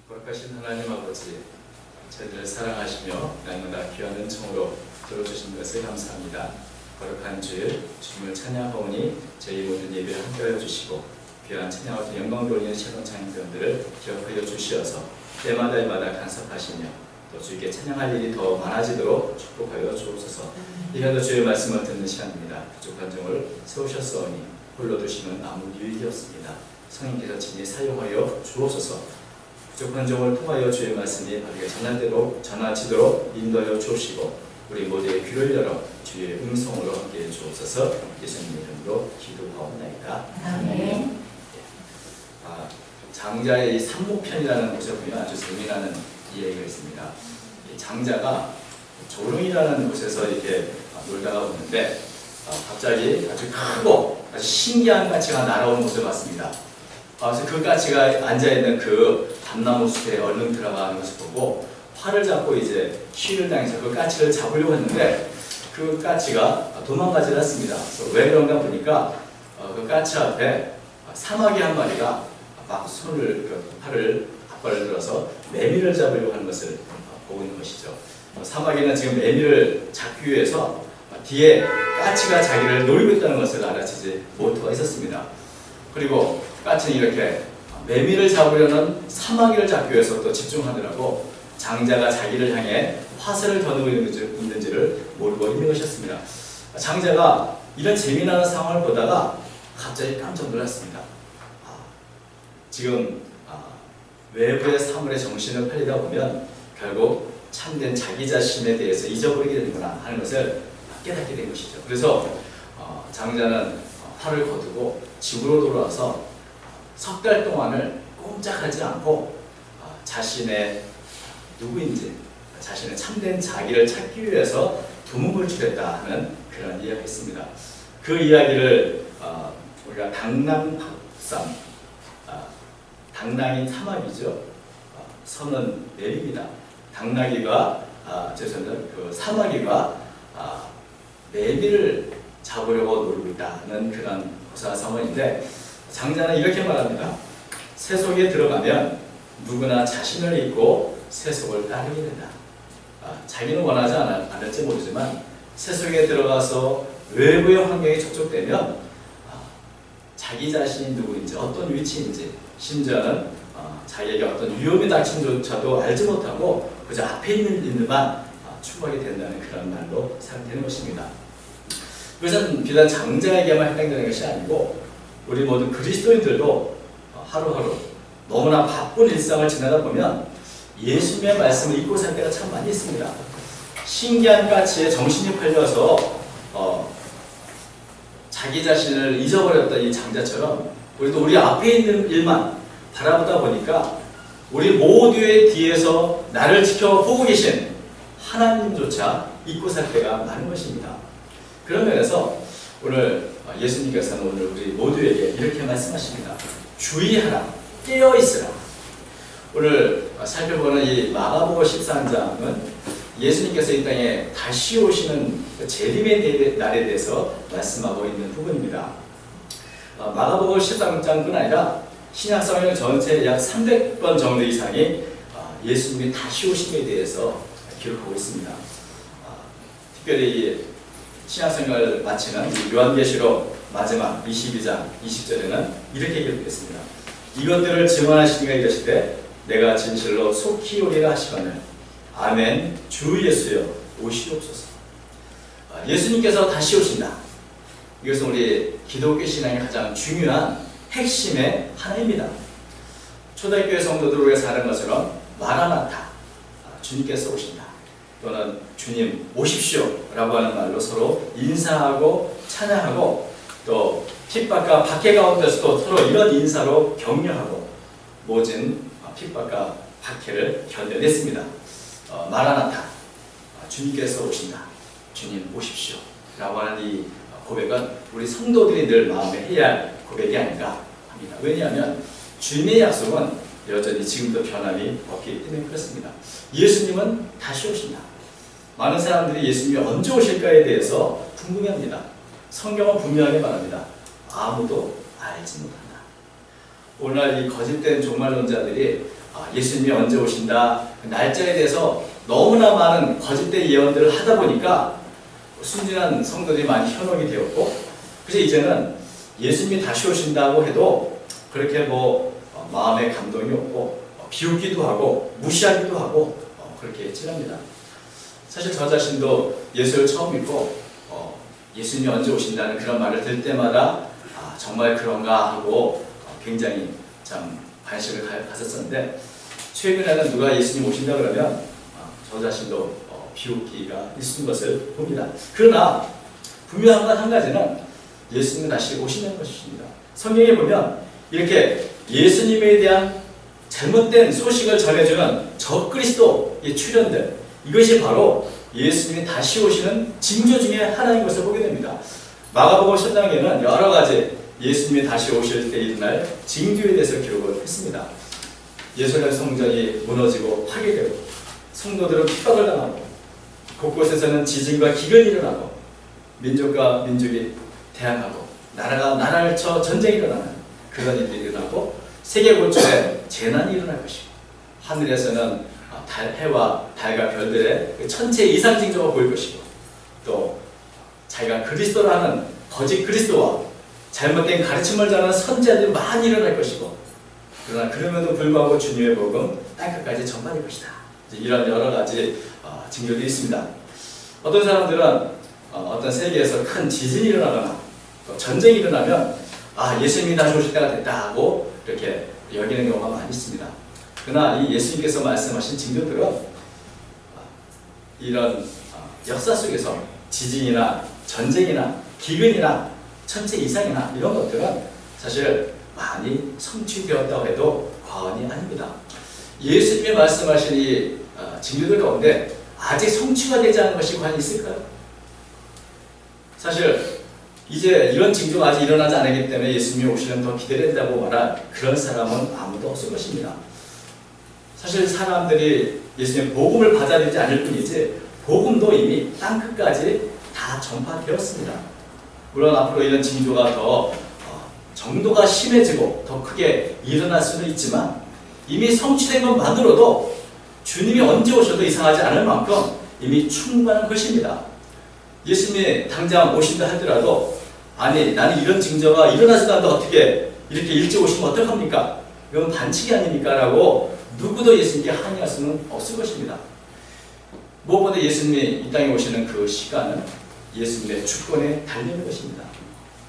거룩하신 하나님 아버지, 저희들을 사랑하시며 날마다 귀한 은총으로 들어주신 것을 감사합니다. 거룩한 주일 주님을 찬양하오니 저희 모든 예배를 함께하여 주시고 귀한 찬양과 영광 돌리는 새로운 찬양들을 기억하여 주시어서 때마다 간섭하시며 또 주께 찬양할 일이 더 많아지도록 축복하여 주옵소서. 이간도 주의 말씀을 듣는 시간입니다. 부족한 점을 세우셨사오니 홀로 두시면 아무 유익이 없습니다. 성령께서 친히 사용하여 주옵소서. 부족한 점을 통하여 주의 말씀이 바르게 전하지도록 인도하여 주시고 우리 모두의 귀를 열어 주의 음성으로 함께해 주옵소서. 예수님 이름으로 기도하옵나이다. 아멘. 장자의 이 삼목편이라는 곳에 보면 아주 재미나는 이야기가 있습니다. 이 장자가 조릉이라는 곳에서 이렇게 놀다가 오는데 갑자기 아주 크고 아주 신기한 까치가 날아오는 것을 봤습니다. 그래서 그 까치가 앉아있는 그 밤나무 숲에 얼른 들어가는 것을 보고 활을 잡고 이제 쉬를 당해서 그 까치를 잡으려고 했는데 그 까치가 도망가지 않습니다. 그래서 왜 그런가 보니까 그 까치 앞에 사마귀 한 마리가 막 팔을 앞발을 들어서 매미를 잡으려고 하는 것을 보고 있는 것이죠. 사마귀는 지금 매미를 잡기 위해서 뒤에 까치가 자기를 노리고 있다는 것을 알아채지 못하고 있었습니다. 그리고 까치는 이렇게 매미를 잡으려는 사마귀를 잡기 위해서 또 집중하느라고 장자가 자기를 향해 화살을 겨누고 있는지를 모르고 있는 것이었습니다. 장자가 이런 재미나는 상황을 보다가 갑자기 깜짝 놀랐습니다. 지금 외부의 사물에 정신을 팔리다 보면 결국 참된 자기 자신에 대해서 잊어버리게 되는구나 하는 것을 깨닫게 된 것이죠. 그래서 장자는 활을 거두고 집으로 돌아와서 석 달 동안을 꼼짝하지 않고 자신의 누구인지, 자신의 참된 자기를 찾기 위해서 두문불출했다 하는 그런 이야기가 있습니다. 그 이야기를 우리가 당낭박산, 당낭이 사마귀죠. 선은 매미입니다. 당나귀가 그 사마귀가 매미를 잡으려고 노리고 있다는 그런 고사한 상황인데 장자는 이렇게 말합니다. 세속에 들어가면 누구나 자신을 잊고 세속을 따르게 된다. 자기는 원하지 않을지 모르지만 세속에 들어가서 외부의 환경에 접촉되면 자기 자신이 누구인지 어떤 위치인지 심지어는 자기에게 어떤 위험이 닥친조차도 알지 못하고 그저 앞에 있는 일만 추구하게 된다는 그런 말로 사용되는 것입니다. 그것은 비단 장자에게만 해당되는 것이 아니고 우리 모든 그리스도인들도 하루하루 너무나 바쁜 일상을 지내다 보면 예수님의 말씀을 잊고 살 때가 참 많이 있습니다. 신기한 까치에 정신이 팔려서 자기 자신을 잊어버렸던 이 장자처럼 우리도 우리 앞에 있는 일만 바라보다 보니까 우리 모두의 뒤에서 나를 지켜보고 계신 하나님조차 잊고 살 때가 많은 것입니다. 그런 면에서 오늘 예수님께서는 오늘 우리 모두에게 이렇게 말씀하십니다. 주의하라, 깨어있으라. 오늘 살펴보는 이 마가복음 13장은 예수님께서 이 땅에 다시 오시는 재림의 날에 대해서 말씀하고 있는 부분입니다. 마가복음 13장뿐 아니라 신약성경 전체 약 300번 정도 이상이 예수님이 다시 오심에 대해서 기록하고 있습니다. 특별히 신약성경을 마치는 요한계시록 마지막 22장 20절에는 이렇게 기록했습니다. 이것들을 증언하시니가 이르시되 내가 진실로 속히 오리라 하시거늘 아멘 주 예수여 오시옵소서. 예수님께서 다시 오신다. 이것은 우리 기독교 신앙의 가장 중요한 핵심의 하나입니다. 초대교회 성도들 우리가 사는 것처럼 마라나타, 주님께서 오신다. 또는 주님 오십시오 라고 하는 말로 서로 인사하고 찬양하고 또 핍박과 박해 가운데서도 서로 이런 인사로 격려하고 모진 핍박과 박해를 견뎌냈습니다. 마라나타, 주님께서 오신다. 주님 오십시오 라고 하는 이 고백은 우리 성도들이 늘 마음에 해야 할 고백이 아닌가 합니다. 왜냐하면 주님의 약속은 여전히 지금도 변함이 없기 때문에 그렇습니다. 예수님은 다시 오신다. 많은 사람들이 예수님이 언제 오실까에 대해서 궁금해합니다. 성경은 분명하게 말합니다. 아무도 알지 못한다. 오늘날 이 거짓된 종말론자들이 예수님이 언제 오신다 그 날짜에 대해서 너무나 많은 거짓된 예언들을 하다 보니까 순진한 성도들이 많이 현혹이 되었고, 그래서 이제는 예수님이 다시 오신다고 해도 그렇게 마음에 감동이 없고 비웃기도 하고 무시하기도 하고 그렇게 찔합니다. 사실 저 자신도 예수를 처음 믿고 예수님이 언제 오신다는 그런 말을 들을 때마다 정말 그런가 하고 굉장히 참 관심을 가졌었는데, 최근에는 누가 예수님 오신다 그러면 저 자신도 비웃기가 있는 것을 봅니다. 그러나 분명한 건 한 가지는 예수님은 다시 오신다는 것입니다. 성경에 보면 이렇게 예수님에 대한 잘못된 소식을 전해주는 적그리스도의 출현들, 이것이 바로 예수님이 다시 오시는 징조 중에 하나인 것을 보게 됩니다. 마가복음 10장에는 여러 가지 예수님이 다시 오실 때 일어날 징조에 대해서 기록을 했습니다. 예루살렘 성전이 무너지고 파괴되고 성도들은 핍박을 당하고 곳곳에서는 지진과 기근이 일어나고 민족과 민족이 대항하고 나라가 나라를 쳐 전쟁이 일어나는 그런 일들이 일어나고 세계 곳곳에 재난이 일어날 것이고 하늘에서는 해와 달과 별들의 천체 이상 징조가 보일 것이고 또 자기가 그리스도라는 거짓 그리스도와 잘못된 가르침을 전하는 선지자들이 많이 일어날 것이고, 그러나 그럼에도 불구하고 주님의 복음 땅끝까지 전파될 것이다. 이런 여러 가지 징조들이 있습니다. 어떤 사람들은 어떤 세계에서 큰 지진이 일어나거나 또 전쟁이 일어나면 예수님이 다시 오실 때가 됐다 하고 이렇게 여기는 경우가 많이 있습니다. 그러나 이 예수님께서 말씀하신 징조들은 이런 역사 속에서 지진이나 전쟁이나 기근이나 천체 이상이나 이런 것들은 사실 많이 성취되었다고 해도 과언이 아닙니다. 예수님이 말씀하신 이 징조들 가운데 아직 성취가 되지 않은 것이 과연 있을까요? 사실 이제 이런 징조가 아직 일어나지 않았기 때문에 예수님이 오시면 더 기대된다고 말할 그런 사람은 아무도 없을 것입니다. 사실 사람들이 예수님의 복음을 받아들이지 않을 뿐이지 복음도 이미 땅끝까지 다 전파되었습니다. 물론 앞으로 이런 징조가 더 정도가 심해지고 더 크게 일어날 수도 있지만 이미 성취된 것만으로도 주님이 언제 오셔도 이상하지 않을 만큼 이미 충분한 것입니다. 예수님이 당장 오신다 하더라도 나는 이런 징조가 일어나지도 않는데 어떻게 이렇게 일찍 오시면 어떡합니까? 이건 반칙이 아닙니까? 라고 누구도 예수님께 항의할 수는 없을 것입니다. 무엇보다 예수님이 이 땅에 오시는 그 시간은 예수님의 주권에 달리는 것입니다.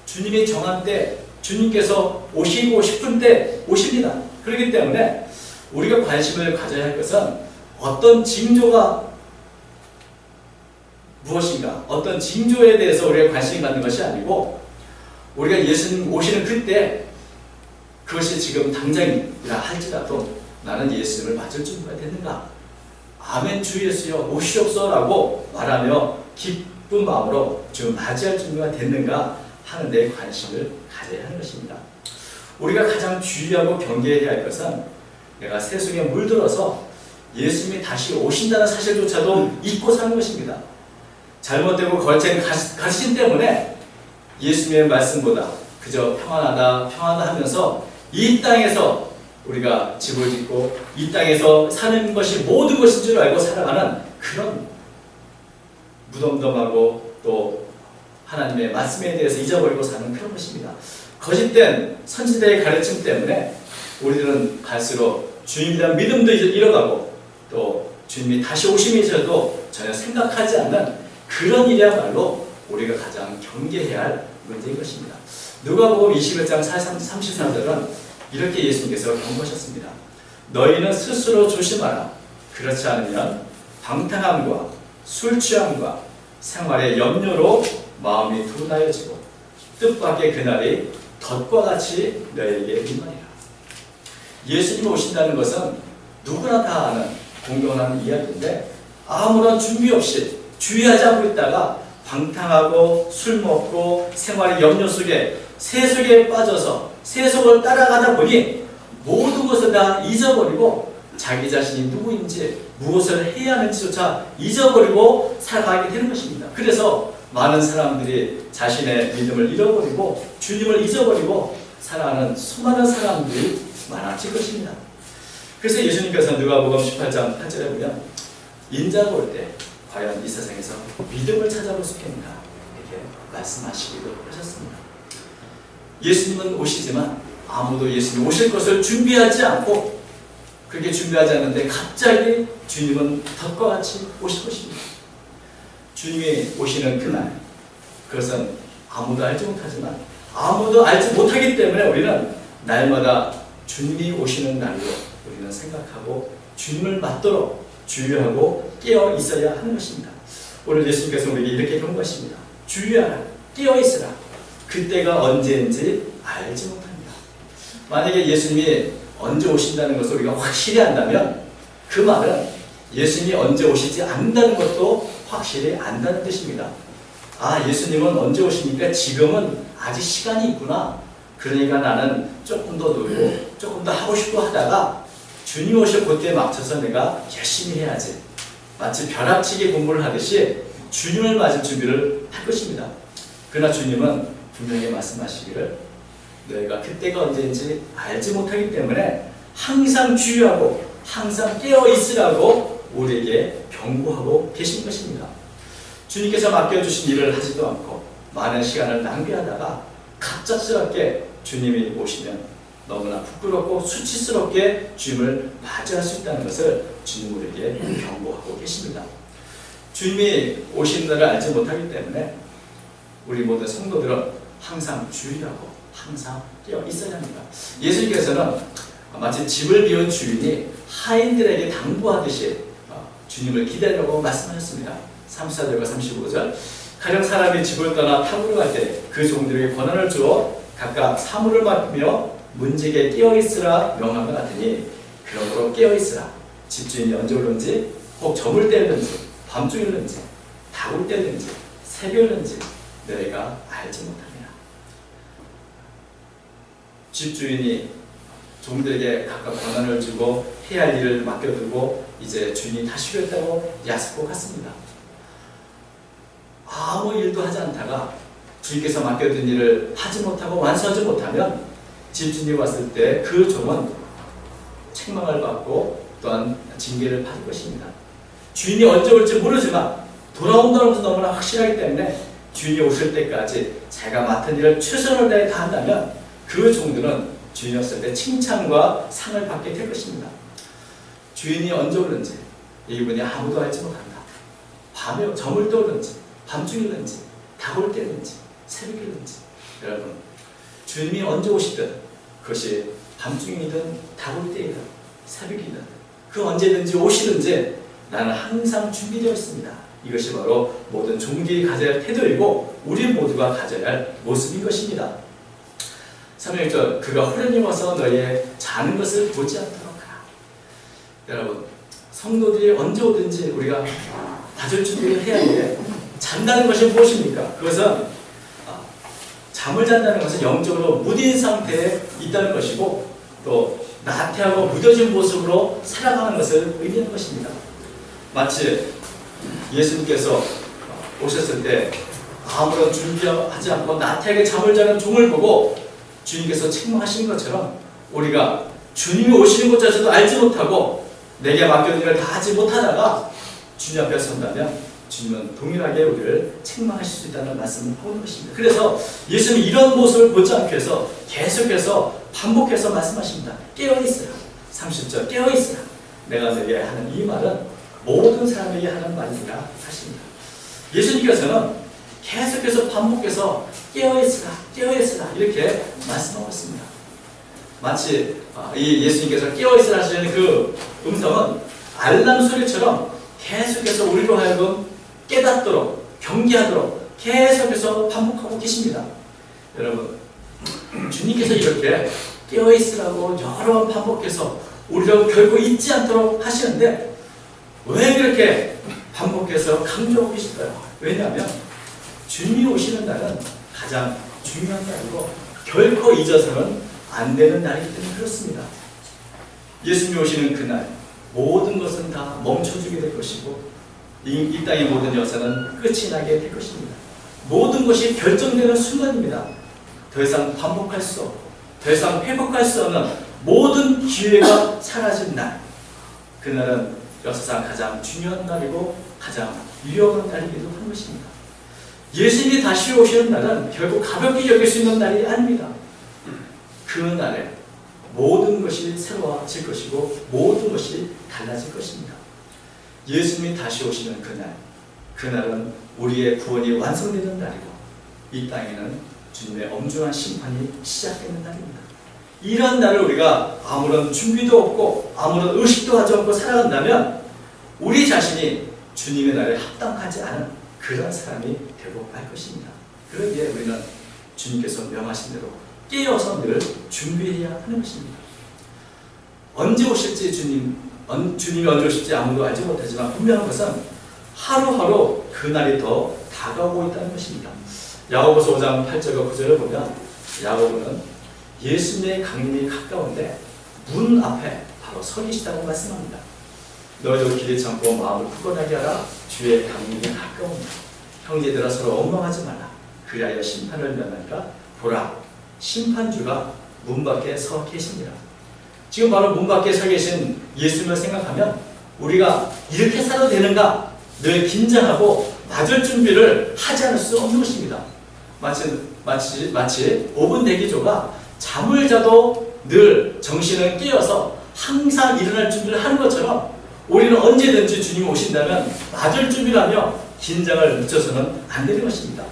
주님이 정한 때, 주님께서 오시고 싶은 때 오십니다. 그렇기 때문에 우리가 관심을 가져야 할 것은 어떤 징조가 무엇인가, 어떤 징조에 대해서 우리가 관심을 갖는 것이 아니고 우리가 예수님 오시는 그때 그것이 지금 당장이라 할지라도 나는 예수님을 맞을 준비가 됐는가? 아멘 주 예수여 오시옵소서라고 말하며 기쁜 마음으로 좀 맞이할 준비가 됐는가 하는 데 관심을 가져야 하는 것입니다. 우리가 가장 주의하고 경계해야 할 것은 내가 세속에 물들어서 예수님이 다시 오신다는 사실조차도 잊고 사는 것입니다. 잘못되고 거친 가르침 때문에 예수님의 말씀보다 그저 평안하다 하면서 이 땅에서 우리가 집을 짓고 이 땅에서 사는 것이 모든 것인 줄 알고 살아가는 그런 무덤덤하고 또 하나님의 말씀에 대해서 잊어버리고 사는 그런 것입니다. 거짓된 선지자의 가르침 때문에 우리들은 갈수록 주님에 대한 믿음도 잃어가고 또 주님이 다시 오심이셔도 전혀 생각하지 않는 그런 일이야말로 우리가 가장 경계해야 할 문제인 것입니다. 누가복음 21장 33절은 이렇게 예수님께서 경고하셨습니다. 너희는 스스로 조심하라. 그렇지 않으면 방탕함과 술 취함과 생활의 염려로 마음이 둔하여지고 뜻밖의 그날이 덫과 같이 너희에게 임하리라. 예수님이 오신다는 것은 누구나 다 아는 공경한 이야기인데 아무런 준비 없이 주의하지 않고 있다가 방탕하고 술 먹고 생활의 염려 속에 세속에 빠져서 세속을 따라가다 보니 모든 것을 다 잊어버리고 자기 자신이 누구인지 무엇을 해야 하는지조차 잊어버리고 살아가게 되는 것입니다. 그래서 많은 사람들이 자신의 믿음을 잃어버리고 주님을 잊어버리고 살아가는 수많은 사람들이 많아질 것입니다. 그래서 예수님께서 누가복음 18장 8절에 보면 인자가 올 때 과연 이 세상에서 믿음을 찾아볼 수 있겠는가 이렇게 말씀하시기도 하셨습니다. 예수님은 오시지만 아무도 예수님 오실 것을 준비하지 않고 그렇게 준비하지 않는데 갑자기 주님은 덕과 같이 오실 것입니다. 주님이 오시는 그날, 그것은 아무도 알지 못하지만 아무도 알지 못하기 때문에 우리는 날마다 주님이 오시는 날로 우리는 생각하고 주님을 맞도록 주의하고 깨어 있어야 하는 것입니다. 오늘 예수님께서 우리에게 이렇게 경고하십니다. 주의하라, 깨어 있으라. 그때가 언제인지 알지 못합니다. 만약에 예수님이 언제 오신다는 것을 우리가 확실히 안다면 그 말은 예수님이 언제 오시지 않는다는 것도 확실히 안다는 뜻입니다. 아, 예수님은 언제 오시니까 지금은 아직 시간이 있구나. 그러니까 나는 조금 더 놀고 조금 더 하고 싶고 하다가 주님 오실 그때에 맞춰서 내가 열심히 해야지. 마치 벼락치기 공부를 하듯이 주님을 맞을 준비를 할 것입니다. 그러나 주님은 분명히 말씀하시기를 너희가 그때가 언제인지 알지 못하기 때문에 항상 주의하고 항상 깨어 있으라고 우리에게 경고하고 계신 것입니다. 주님께서 맡겨주신 일을 하지도 않고 많은 시간을 낭비하다가 갑작스럽게 주님이 오시면 너무나 부끄럽고 수치스럽게 주님을 맞이할 수 있다는 것을 주님 우리에게 경고하고 계십니다. 주님이 오시는 날을 알지 못하기 때문에 우리 모든 성도들은 항상 주의하고 항상 깨어 있어야 합니다. 예수님께서는 마치 집을 비운 주인이 하인들에게 당부하듯이 주님을 기다리라고 말씀하셨습니다. 34절과 35절 가령 사람이 집을 떠나 탕으로 갈 때 그 종들에게 권한을 주어 각각 사물을 맡으며 문지기에 깨어있으라 명함을 같으니 그러므로 깨어있으라. 집주인이 언제 오는지 혹 저물 때였는지 밤중이었는지 다굴 때였는지 새벽이었는지 너희가 알지 못하느냐. 집주인이 종들에게 각각 권한을 주고 해야 할 일을 맡겨두고 이제 주인이 다시 쉬겠다고 약속하고 갔습니다. 아무 일도 하지 않다가 주인께서 맡겨둔 일을 하지 못하고 완수하지 못하면 집주인이 왔을 때 그 종은 책망을 받고 또한 징계를 받을 것입니다. 주인이 언제 올지 모르지만 돌아온다는 것은 너무나 확실하기 때문에 주인이 오실 때까지 자기가 맡은 일을 최선을 다해 다 한다면 그 종들은 주인이 왔을 때 칭찬과 상을 받게 될 것입니다. 주인이 언제 오는지 이분이 아무도 알지 못한다. 밤에 저물 때 오는지 밤중이든지 다올 때든지 새벽이든지 여러분 주님이 언제 오시든 그것이 밤중이든 다올 때이든 새벽이든 그 언제든지 오시든지 나는 항상 준비되어 있습니다. 이것이 바로 모든 종들이 가져야 할 태도이고 우리 모두가 가져야 할 모습인 것입니다. 3절 그가 호련히 와서 너희의 자는 것을 보지 않도록 하라. 여러분 성도들이 언제 오든지 우리가 받을 준비를 해야 돼. 잔다는 것이 무엇입니까? 그것은 잠을 잔다는 것은 영적으로 무딘 상태에 있다는 것이고 또 나태하고 무뎌진 모습으로 살아가는 것을 의미하는 것입니다. 마치 예수님께서 오셨을 때 아무런 준비하지 않고 나태하게 잠을 자는 종을 보고 주님께서 책망하신 것처럼 우리가 주님이 오시는 것조차도 알지 못하고 내게 맡겨진 일을 다 하지 못하다가 주님 앞에 선다면 주님은 동일하게 우리를 책망하실 수 있다는 말씀을 하는 것입니다. 그래서 예수님이 이런 모습을 보지 않기 위해서 계속해서 반복해서 말씀하십니다. 깨어있으라. 30절 깨어있으라. 내가 너에게 하는 이 말은 모든 사람에게 하는 말이라 하십니다. 예수님께서는 계속해서 반복해서 깨어있으라 깨어있으라 이렇게 말씀하고 있습니다. 마치 이 예수님께서 깨어있으라 하시는 그 음성은 알람 소리처럼 계속해서 우리로 하여금 깨닫도록 경계하도록 계속해서 반복하고 계십니다. 여러분 주님께서 이렇게 깨어있으라고 여러 번 반복해서 우리를 결코 잊지 않도록 하시는데 왜 그렇게 반복해서 강조하고 계실까요? 왜냐하면 주님이 오시는 날은 가장 중요한 날이고 결코 잊어서는 안 되는 날이기 때문에 그렇습니다. 예수님이 오시는 그날 모든 것은 다 멈춰주게 될 것이고 이 땅의 모든 역사는 끝이 나게 될 것입니다. 모든 것이 결정되는 순간입니다. 더 이상 반복할 수 없고 더 이상 회복할 수 없는 모든 기회가 사라진 날, 그날은 역사상 가장 중요한 날이고 가장 위험한 날이기도 한 것입니다. 예수님이 다시 오시는 날은 결국 가볍게 여길 수 있는 날이 아닙니다. 그 날에 모든 것이 새로워질 것이고 모든 것이 달라질 것입니다. 예수님이 다시 오시는 그날, 그날은 우리의 구원이 완성되는 날이고 이 땅에는 주님의 엄중한 심판이 시작되는 날입니다. 이런 날을 우리가 아무런 준비도 없고 아무런 의식도 하지 않고 살아간다면 우리 자신이 주님의 날에 합당하지 않은 그런 사람이 되고 말 것입니다. 그러기에 우리는 주님께서 명하신 대로 깨어서 늘 준비해야 하는 것입니다. 언제 오실지 주님이 언제 오실지 아무도 알지 못하지만 분명한 것은 하루하루 그날이 더 다가오고 있다는 것입니다. 야고보서 5장 8절과 9절을 보면 야고보는 예수님의 강림이 가까운데 문 앞에 바로 서 계시다고 말씀합니다. 너희도 길이 참고 마음을 굳건하게 하라. 주의 강림이 가까운다. 형제들아 서로 원망하지 말라. 그리하여 심판을 면하니까 보라, 심판주가 문 밖에 서 계십니다. 지금 바로 문 밖에 서 계신 예수님을 생각하면 우리가 이렇게 살아도 되는가 늘 긴장하고 맞을 준비를 하지 않을 수 없는 것입니다. 마치 5분 대기조가 잠을 자도 늘 정신을 깨어서 항상 일어날 준비를 하는 것처럼 우리는 언제든지 주님이 오신다면 맞을 준비를 하며 긴장을 늦춰서는 안 되는 것입니다.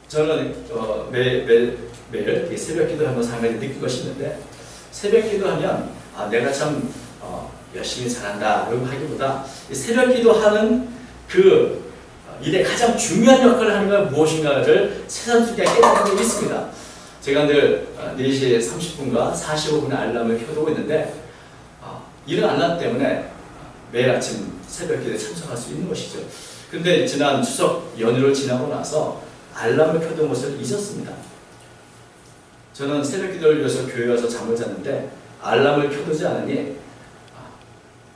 저는 매일 새벽 기도를 하면서 한 가지 느낀 것이 있는데, 새벽 기도하면 내가 참 열심히 잘한다 이런 하기보다 새벽 기도하는 그 일에 가장 중요한 역할을 하는 건 무엇인가를 새삼스럽게 깨닫는 적이 있습니다. 제가 늘 4시 30분과 45분의 알람을 켜두고 있는데 이런 알람 때문에 매일 아침 새벽 기도에 참석할 수 있는 것이죠. 근데 지난 추석 연휴를 지나고 나서 알람을 켜둔 것을 잊었습니다. 저는 새벽 기도를 위해서 교회 가서 잠을 잤는데 알람을 켜두지 않으니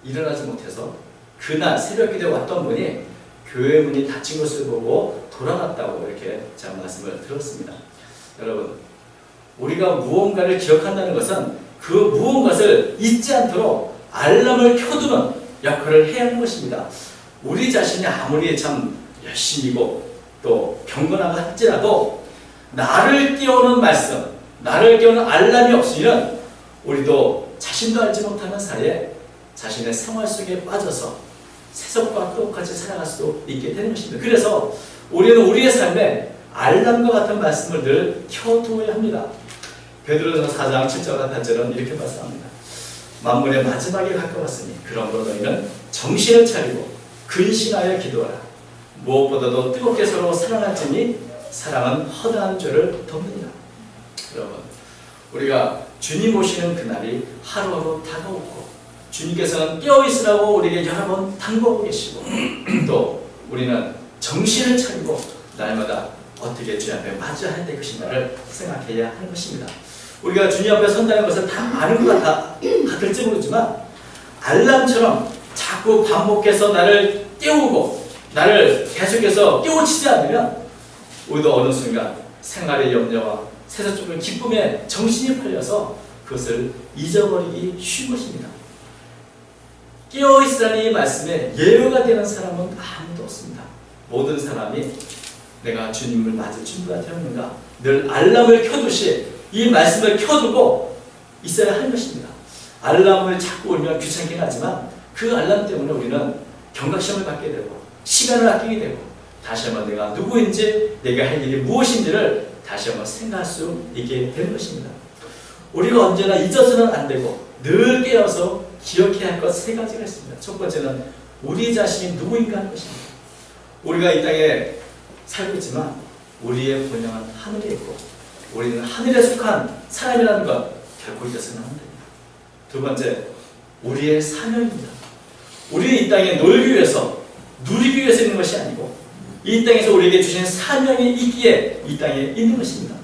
일어나지 못해서 그날 새벽 기도에 왔던 분이 교회 문이 닫힌 것을 보고 돌아갔다고 이렇게 제가 말씀을 들었습니다. 여러분, 우리가 무언가를 기억한다는 것은 그 무언가를 잊지 않도록 알람을 켜두는 역할을 해야 하는 것입니다. 우리 자신이 아무리 참 열심히고 또 경건하고 할지라도 나를 깨우는 말씀, 나를 깨우는 알람이 없으면 우리도 자신도 알지 못하는 사이에 자신의 생활 속에 빠져서 세속과 똑같이 살아갈 수도 있게 되는 것입니다. 그래서 우리는 우리의 삶에 알람과 같은 말씀을 늘 켜두어야 합니다. 베드로전서 4장 7절과 8절은 이렇게 말씀합니다. 만물의 마지막에 가까웠으니 그러므로 너희는 정신을 차리고 근신하여 기도하라. 무엇보다도 뜨겁게 서로 사랑할지니 사랑은 허다한 죄를 덮느니라. 여러분, 우리가 주님 오시는 그날이 하루하루 다가오고 주님께서는 깨어있으라고 우리에게 여러 번 당부하고 계시고 또 우리는 정신을 차리고 날마다 어떻게 주님 앞에 맞이해야 될 것인가를 생각해야 하는 것입니다. 우리가 주님 앞에 선다는 것은 다 아는 것 같을지 모르지만 알람처럼 자꾸 반복해서 나를 깨우고 나를 계속해서 깨우치지 않으면 우리도 어느 순간 생활의 염려와 세상적인 기쁨에 정신이 팔려서 그것을 잊어버리기 쉬운 것입니다. 깨어있으라는 이 말씀에 예외가 되는 사람은 아무도 없습니다. 모든 사람이 내가 주님을 맞을 준비가 되었는가 늘 알람을 켜두시 이 말씀을 켜두고 있어야 하는 것입니다. 알람을 자꾸 울면 귀찮긴 하지만 그 알람 때문에 우리는 경각심을 갖게 되고 시간을 아끼게 되고 다시 한번 내가 누구인지 내가 할 일이 무엇인지를 다시 한번 생각할 수 있게 되는 것입니다. 우리가 언제나 잊어서는 안 되고 늘 깨어서 기억해야 할 것 3가지가 있습니다. 첫 번째는 우리 자신이 누구인가 하는 것입니다. 우리가 이 땅에 살고 있지만 우리의 본향은 하늘에 있고 우리는 하늘에 속한 사람이라는 것 결코 잊어서는 안 됩니다. 두 번째, 우리의 사명입니다. 우리는 이 땅에 놀기 위해서 누리기 위해서 있는 것이 아니고 이 땅에서 우리에게 주신 사명이 있기에 이 땅에 있는 것입니다.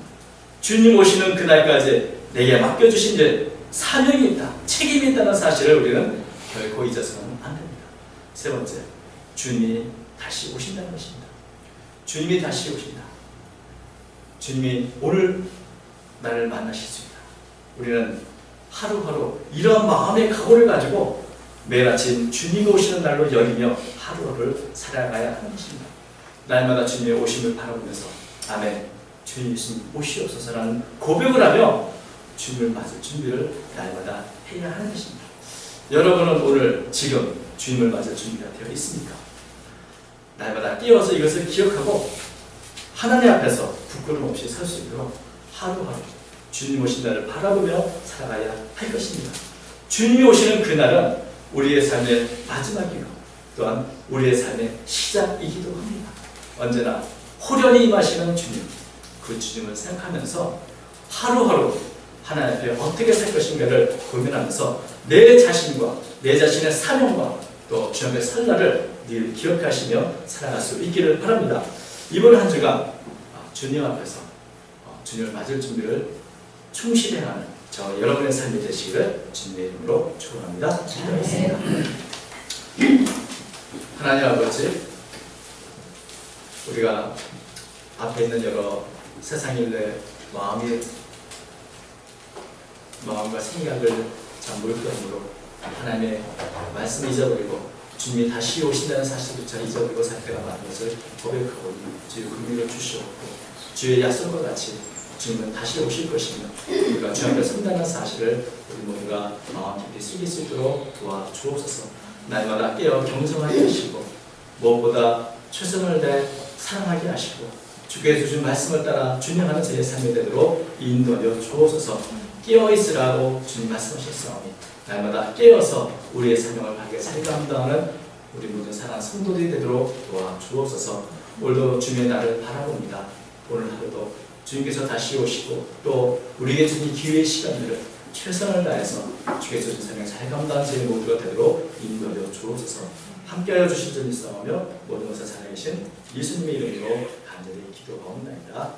주님 오시는 그날까지 내게 맡겨주신 일 사명이 있다, 책임이 있다는 사실을 우리는 결코 잊어서는 안 됩니다. 세 번째, 주님이 다시 오신다는 것입니다. 주님이 다시 오신다. 주님이 오늘 나를 만나실 수 있다. 우리는 하루하루 이런 마음의 각오를 가지고 매일 아침 주님이 오시는 날로 여기며 하루하루를 살아가야 하는 것입니다. 날마다 주님의 오심을 바라보면서 아멘, 주님 오시옵소서라는 고백을 하며 주님을 맞을 준비를 날마다 해야 하는 것입니다. 여러분은 오늘 지금 주님을 맞을 준비가 되어 있습니까? 날마다 깨어서 이것을 기억하고 하나님 앞에서 부끄러움 없이 설 수 있도록 하루하루 주님 오신 날을 바라보며 살아가야 할 것입니다. 주님이 오시는 그날은 우리의 삶의 마지막이고 또한 우리의 삶의 시작이기도 합니다. 언제나 호련히 임하시는 주님, 그 주님을 생각하면서 하루하루 하나님 앞에 어떻게 살 것인가를 고민하면서 내 자신과 내 자신의 사명과 또 주 앞에 설 날을 늘 기억하시며 살아갈 수 있기를 바랍니다. 이번 한 주간 주님 앞에서 주님을 맞을 준비를 충실히 하는 저 여러분의 삶이 되시기를 주님의 이름으로 축원합니다. 기도하겠습니다. 하나님 아버지, 우리가 앞에 있는 여러 세상 일의 마음과 생각을 참 물끄러미로 하나님의 말씀을 잊어버리고 주님이 다시 오신다는 사실조차 잊어버리고 살 때가 많은 것을 고백하고 주의 긍휼을 주시옵고 주의 약속과 같이 주님은 다시 오실 것이며 우리가 주 앞에 선다는 사실을 우리 모두가 마음 깊이 새길 수 있도록 도와주옵소서. 날마다 깨어 경성하게 하시고 무엇보다 최선을 다해 사랑하게 하시고 주께서 주신 말씀을 따라 준행하는 제 삶이 되도록 인도하여 주옵소서. 깨어있으라고 주님 말씀하셨사오니 날마다 깨어서 우리의 사명을 바르게 잘 감당하는 우리 모든 사랑하는 성도들이 되도록 도와주옵소서. 오늘도 주님의 날을 바라봅니다. 오늘 하루도 주님께서 다시 오시고 또 우리에게 주신 기회의 시간들을 최선을 다해서 주께서 주신 사명 잘 감당하는 저희 모두가 되도록 인도하여 주옵소서. 함께하여 주실 줄 믿사오며 모든 것을 살아계신 예수님의 이름으로 간절히 기도하옵나이다.